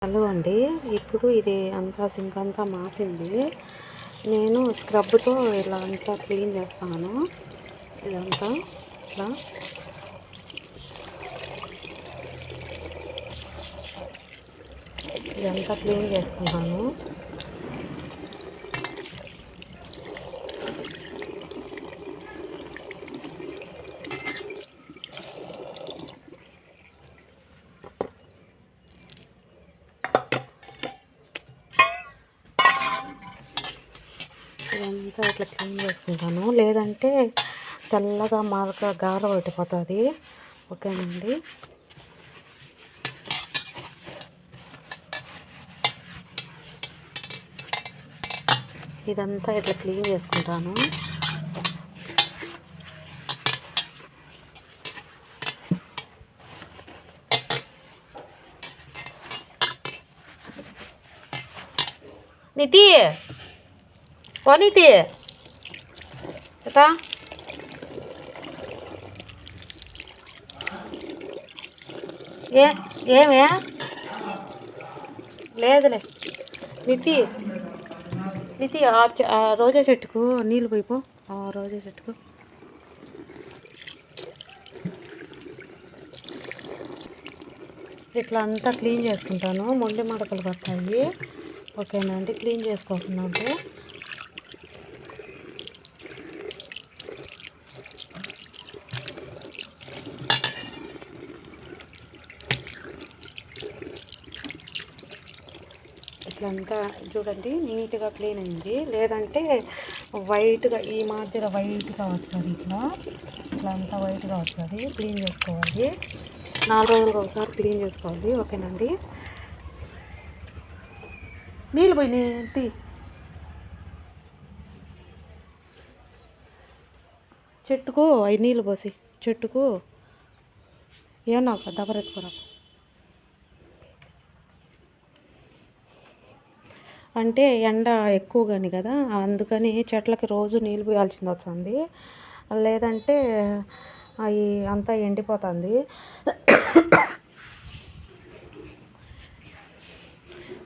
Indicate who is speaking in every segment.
Speaker 1: Hello అండి. ఇప్పుడు ఇది అంతా సింక్ అంతా మాసింది. నేను స్క్రబ్తో ఇలా అంతా క్లీన్ చేస్తాను. ఇదంతా ఇట్లా ఇదంతా క్లీన్ చేసుకుంటాను. ఇదంతా ఇట్లా క్లీన్ చేసుకుంటాను, లేదంటే తెల్లగా మాలక గార పట్టిపోతుంది. ఓకేనండి. ఇదంతా ఇట్లా క్లీన్ చేసుకుంటాను. నితి ఓ నితి ఎటా ఏమే లేదులే. నితి నితి ఆ రోజా చెట్టుకు నీళ్ళు పోయిపో. ఆ రోజా చెట్టుకు ఇట్లా అంతా క్లీన్ చేసుకుంటాను. మొండి మడకలు పడతాయి. ఓకేనండి. క్లీన్ చేసుకోకున్నాడు. ఇట్లంతా చూడండి, నీట్గా క్లీన్ అయింది. లేదంటే వైట్గా ఈ మాదిరిగా వైట్గా వస్తుంది. ఇట్లా అంతా వైట్గా వస్తుంది. క్లీన్ చేసుకోవాలి. 4 రోజులకు ఒకసారి క్లీన్ చేసుకోవాలి. ఓకేనండి. నీళ్ళు పోయి తీ. చెట్టుకు అవి నీళ్ళు పోసి చెట్టుకు ఏమన్నా దబరెత్తుకోరా. అంటే ఎండ ఎక్కువగాని కదా, అందుకని చెట్లకి రోజు నీళ్ళు పోయాల్సింది వస్తుంది. లేదంటే అవి అంతా ఎండిపోతుంది.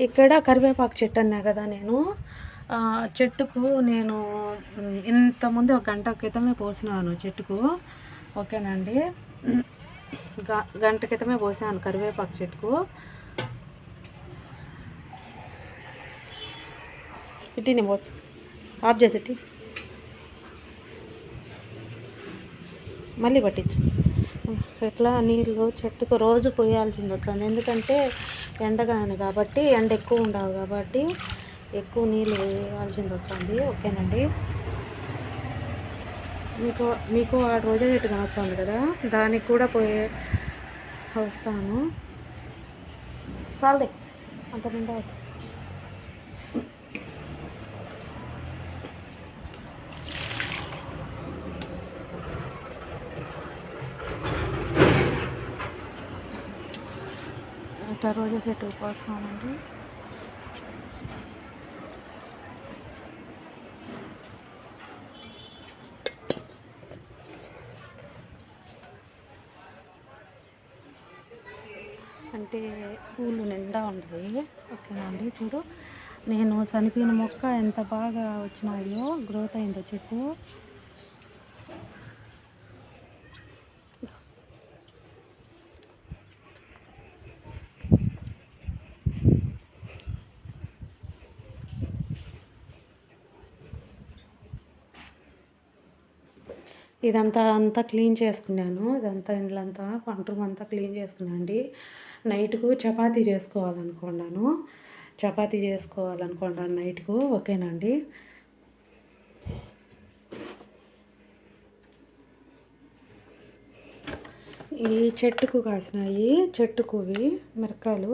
Speaker 1: ఇక్కడ కరివేపాకు చెట్టు అన్నా కదా, నేను చెట్టుకు నేను ఇంతకుముందు 1 గంట క్రితమే పోసినాను చెట్టుకు. ఓకేనండి. గంట క్రితమే పోసాను కరివేపాకు చెట్టుకు. ఇట్టిని పోసి ఆఫ్ చేసేటి మళ్ళీ పట్టించు. ఇట్లా నీళ్ళు చెట్టుకు రోజు పోయాల్సింది వస్తుంది. ఎందుకంటే ఎండగాని కాబట్టి, ఎండ ఎక్కువ ఉండవు కాబట్టి ఎక్కువ నీళ్ళు వేయాల్సింది వస్తుంది. ఓకేనండి. మీకు ఆ రోజా చెట్టు కావచ్చింది కదా, దానికి కూడా పోయి వస్తాను. చాలే అంత నిండా అవుతుంది. ఇట్లా రోజా చెట్టు పోస్తామండి. అంటే పూలు నిండా ఉండవు. ఓకేనండి. చూడు, నేను చనిపోయిన మొక్క ఎంత బాగా వచ్చినాయో, గ్రోత్ అయిందో చెట్టు. ఇదంతా క్లీన్ చేసుకున్నాను. ఇదంతా ఇండ్లంతా వంట రూమ్ అంతా క్లీన్ చేసుకున్నాను అండి. నైట్కు చపాతీ చేసుకోవాలనుకున్నాను నైట్కు. ఓకేనండి. ఈ చెట్టుకు కాసినాయి, చెట్టుకువి మిరకాయలు.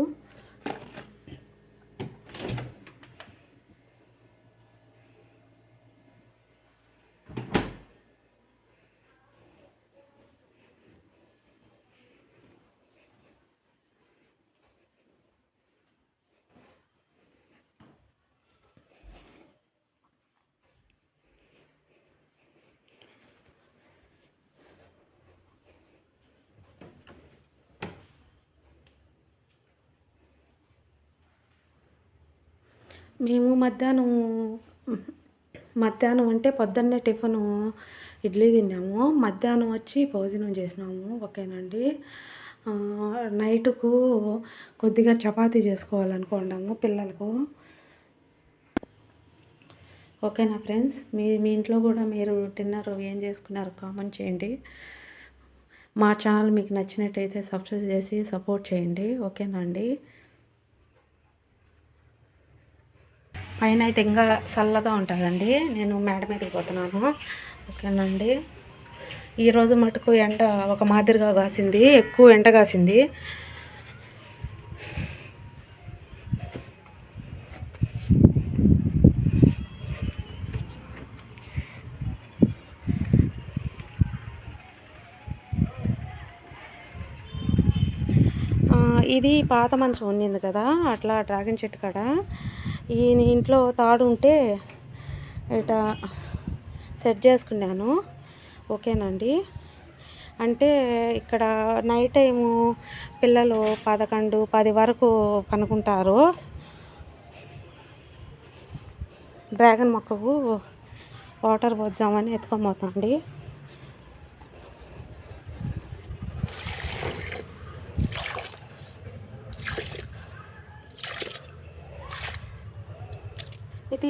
Speaker 1: మేము మధ్యాహ్నం అంటే పొద్దున్నే టిఫను ఇడ్లీ తిన్నాము. మధ్యాహ్నం వచ్చి భోజనం చేసినాము. ఓకేనండి. నైటుకు కొద్దిగా చపాతీ చేసుకోవాలనుకున్నాము పిల్లలకు. ఓకేనా ఫ్రెండ్స్, మీ మీ ఇంట్లో కూడా మీరు డిన్నర్ ఏం చేసుకున్నారు కామెంట్ చేయండి. మా ఛానల్ మీకు నచ్చినట్టయితే సబ్స్క్రైబ్ చేసి సపోర్ట్ చేయండి. ఓకేనా అండి. పైన అయితే ఇంకా చల్లగా ఉంటుందండి. నేను మేడ మీదకి పోతున్నాను. ఓకేనండి. ఈరోజు మటుకు ఎండ ఒక మాదిరిగా కాసింది, ఎక్కువ ఎండ కాసింది. ఇది పాత మంచం ఉండింది కదా, అట్లా డ్రాగన్ చెట్టు కాడ ఈయన ఇంట్లో తాడు ఉంటే ఇట సెట్ చేసుకున్నాను. ఓకేనండి. అంటే ఇక్కడ నైట్ టైము పిల్లలు 11, 10 వరకు పనుకుంటారు. డ్రాగన్ మొక్కకు వాటర్ పోద్దామని ఎత్తుకొని పోతాండి. ఇది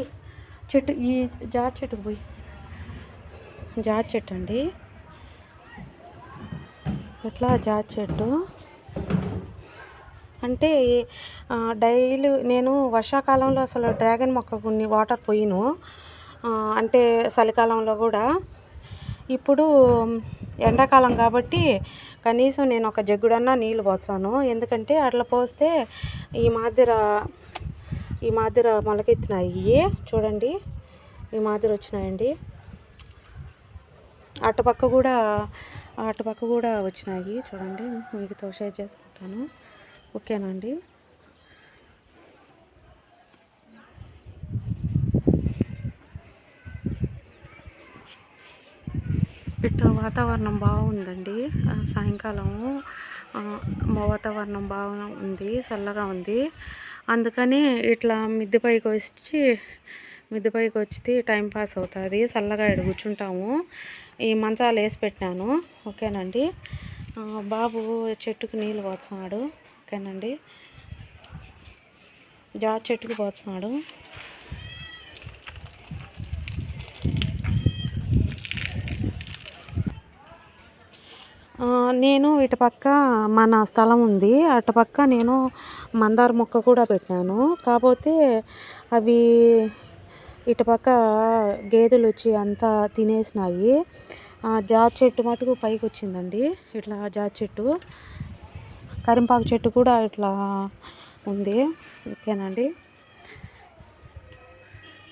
Speaker 1: చెట్టు, ఈ జార్ చెట్టుకు పోయి జార్ చెట్టు అండి. ఇట్లా జార్ చెట్టు అంటే డైలీ నేను వర్షాకాలంలో అసలు డ్రాగన్ మొక్కకు వాటర్ పోయిను, అంటే చలికాలంలో కూడా. ఇప్పుడు ఎండాకాలం కాబట్టి కనీసం నేను ఒక జగ్గుడన్నా నీళ్ళు పోస్తాను. ఎందుకంటే అట్లా పోస్తే ఈ మాదిర మొలకెత్తినాయి చూడండి, ఈ మాదిరి వచ్చినాయండి. అటుపక్క కూడా వచ్చినాయి చూడండి, మీకుతో షేర్ చేసుకుంటాను. ఓకేనండి. ఇట్లా వాతావరణం బాగుందండి. సాయంకాలం వాతావరణం బాగుంది, చల్లగా ఉంది. అందుకని ఇట్లా మిద్దె పైకి వచ్చి టైం పాస్ అవుతుంది. చల్లగా ఇక్కడ కూర్చుంటాము. ఈ మంచాలు వేసి పెట్టినాను. ఓకేనండి. బాబు చెట్టుకు నీళ్ళు పోస్తున్నాడు. ఓకేనండి. జామ చెట్టుకు పోతున్నాడు. నేను ఇటుపక్క మన స్థలం ఉంది, అటుపక్క నేను మందార మొక్క కూడా పెట్టాను. కాకపోతే అవి ఇటుపక్క గేదెలు వచ్చి అంతా తినేసినాయి. జామ చెట్టు మటుకు పైకి వచ్చిందండి. ఇట్లా జామ చెట్టు, కరింపాకు చెట్టు కూడా ఇట్లా ఉంది. ఓకేనండి.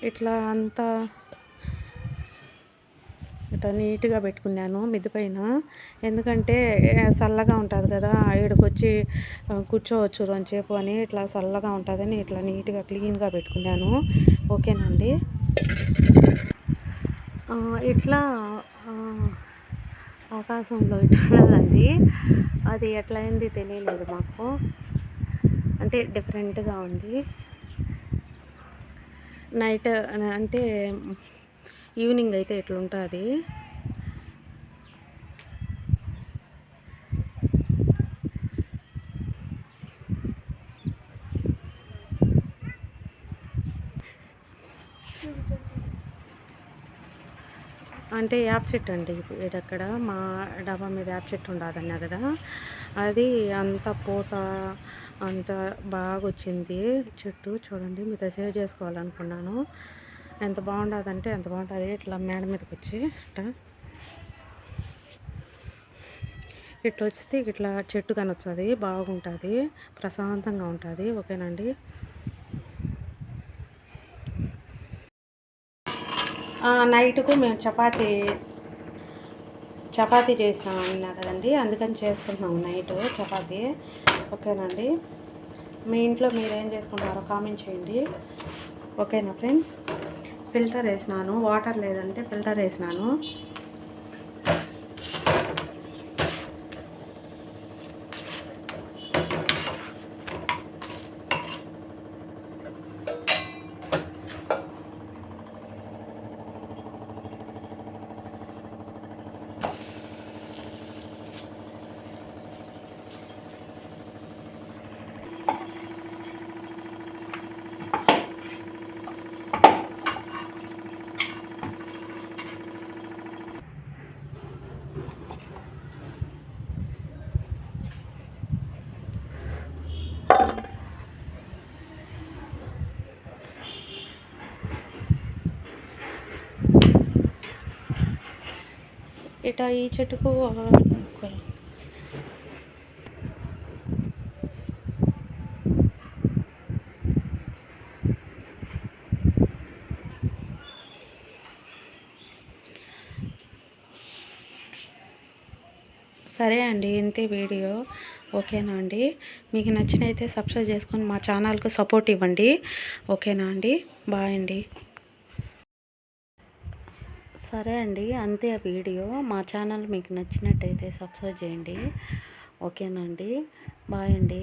Speaker 1: ఇట్లా అంతా ఇట్లా నీట్గా పెట్టుకున్నాను మిద్దె పైన. ఎందుకంటే చల్లగా ఉంటుంది కదా, ఇక్కడికి వచ్చి కూర్చోవచ్చు రెండుసేపు అని, ఇట్లా చల్లగా ఉంటుందని ఇట్లా నీట్గా క్లీన్గా పెట్టుకున్నాను. ఓకేనండి. ఇట్లా ఆకాశంలో ఇట్లున్నదండి. అది ఎట్లా అయింది తెలియలేదు మాకు, అంటే డిఫరెంట్గా ఉంది. నైట్ అంటే ఈవినింగ్ అయితే ఇట్లుంటుంది. అంటే యాప్ చెట్టు అండి. ఇక్కడ మా డాబా మీద యాప్ చెట్టు ఉండదన్నా కదా, అది అంత పూత అంత బాగా వచ్చింది చెట్టు. చూడండి, మీతో షేర్ చేసుకోవాలనుకున్నాను. ఎంత బాగుంటుందంటే ఎంత బాగుంటుంది. ఇట్లా మేడ మీదకి వచ్చి ఇట్లా వస్తే ఇట్లా చెట్టు కనొస్తుంది, బాగుంటుంది, ప్రశాంతంగా ఉంటుంది. ఓకేనండి. నైట్కు మేము చపాతీ చేసాం అన్నా కదండి, అందుకని చేసుకుంటున్నాము నైట్ చపాతీ. ఓకేనండి. మీ ఇంట్లో మీరు ఏం చేసుకుంటారో కామెంట్ చేయండి. ఓకేనా ఫ్రెండ్స్. ఫిల్టర్ వేసినాను, వాటర్ లేదంటే ఫిల్టర్ వేసినాను. ఇటా ఈ చెట్టుకు సరే అండి, ఇంతే వీడియో. ఓకేనా అండి? మీకు నచ్చినైతే సబ్స్క్రైబ్ చేసుకొని మా ఛానల్కు సపోర్ట్ ఇవ్వండి. ఓకేనా అండి? బాయ్ అండి. సరే అండి, అంతే ఆ వీడియో. మా ఛానల్ మీకు నచ్చినట్టయితే సబ్స్క్రైబ్ చేయండి. ఓకేనా అండి? బాయ్ అండి.